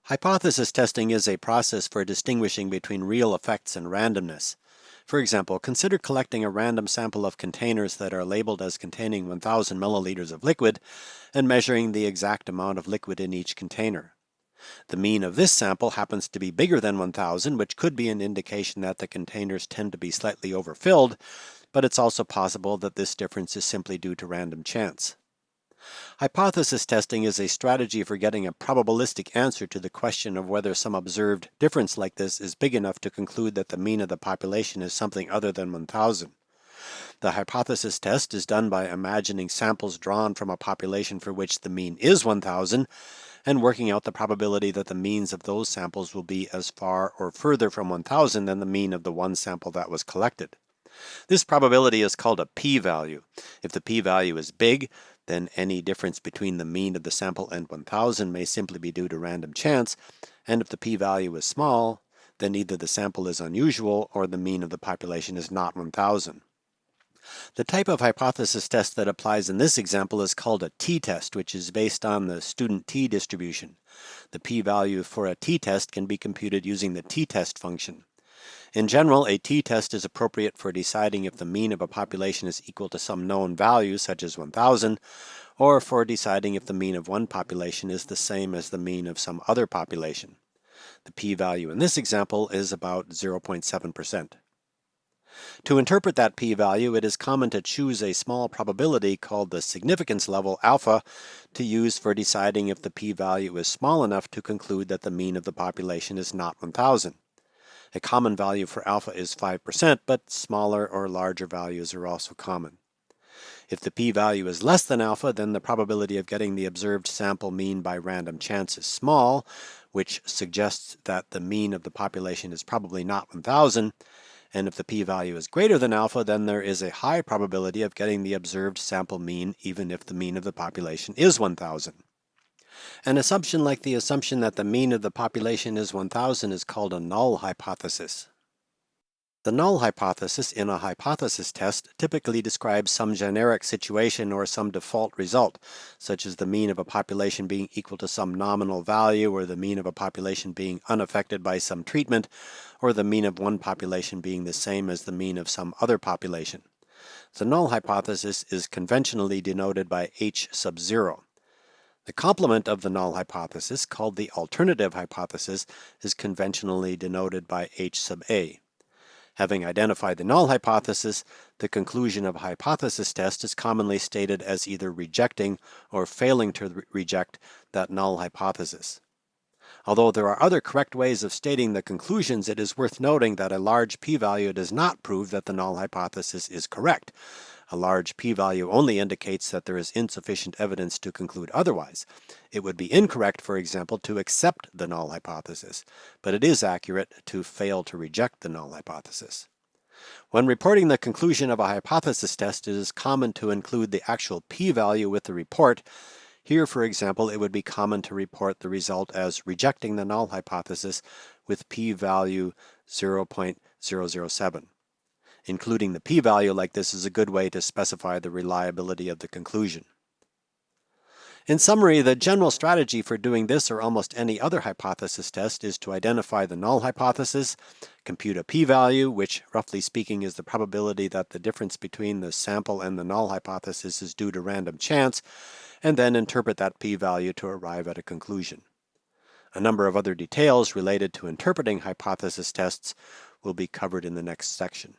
Hypothesis testing is a process for distinguishing between real effects and randomness. For example, consider collecting a random sample of containers that are labeled as containing 1,000 milliliters of liquid and measuring the exact amount of liquid in each container. The mean of this sample happens to be bigger than 1,000, which could be an indication that the containers tend to be slightly overfilled, but it's also possible that this difference is simply due to random chance. Hypothesis testing is a strategy for getting a probabilistic answer to the question of whether some observed difference like this is big enough to conclude that the mean of the population is something other than 1,000. The hypothesis test is done by imagining samples drawn from a population for which the mean is 1,000 and working out the probability that the means of those samples will be as far or further from 1,000 than the mean of the one sample that was collected. This probability is called a p-value. If the p-value is big, then any difference between the mean of the sample and 1,000 may simply be due to random chance, and if the p-value is small, then either the sample is unusual or the mean of the population is not 1,000. The type of hypothesis test that applies in this example is called a t-test, which is based on the student t distribution. The p-value for a t-test can be computed using the t-test function. In general, a t-test is appropriate for deciding if the mean of a population is equal to some known value, such as 1,000, or for deciding if the mean of one population is the same as the mean of some other population. The p-value in this example is about 0.7%. To interpret that p-value, it is common to choose a small probability called the significance level alpha to use for deciding if the p-value is small enough to conclude that the mean of the population is not 1,000. A common value for alpha is 5%, but smaller or larger values are also common. If the p-value is less than alpha, then the probability of getting the observed sample mean by random chance is small, which suggests that the mean of the population is probably not 1,000. And if the p-value is greater than alpha, then there is a high probability of getting the observed sample mean, even if the mean of the population is 1,000. An assumption like the assumption that the mean of the population is 1,000 is called a null hypothesis. The null hypothesis in a hypothesis test typically describes some generic situation or some default result, such as the mean of a population being equal to some nominal value, or the mean of a population being unaffected by some treatment, or the mean of one population being the same as the mean of some other population. The null hypothesis is conventionally denoted by h sub 0. The complement of the null hypothesis, called the alternative hypothesis, is conventionally denoted by h sub a. Having identified the null hypothesis, the conclusion of a hypothesis test is commonly stated as either rejecting or failing to reject that null hypothesis. Although there are other correct ways of stating the conclusions, it is worth noting that a large p-value does not prove that the null hypothesis is correct. A large p-value only indicates that there is insufficient evidence to conclude otherwise. It would be incorrect, for example, to accept the null hypothesis, but it is accurate to fail to reject the null hypothesis. When reporting the conclusion of a hypothesis test, it is common to include the actual p-value with the report. Here, for example, it would be common to report the result as rejecting the null hypothesis with p-value 0.007. Including the p-value like this is a good way to specify the reliability of the conclusion. In summary, the general strategy for doing this or almost any other hypothesis test is to identify the null hypothesis, compute a p-value, which roughly speaking is the probability that the difference between the sample and the null hypothesis is due to random chance, and then interpret that p-value to arrive at a conclusion. A number of other details related to interpreting hypothesis tests will be covered in the next section.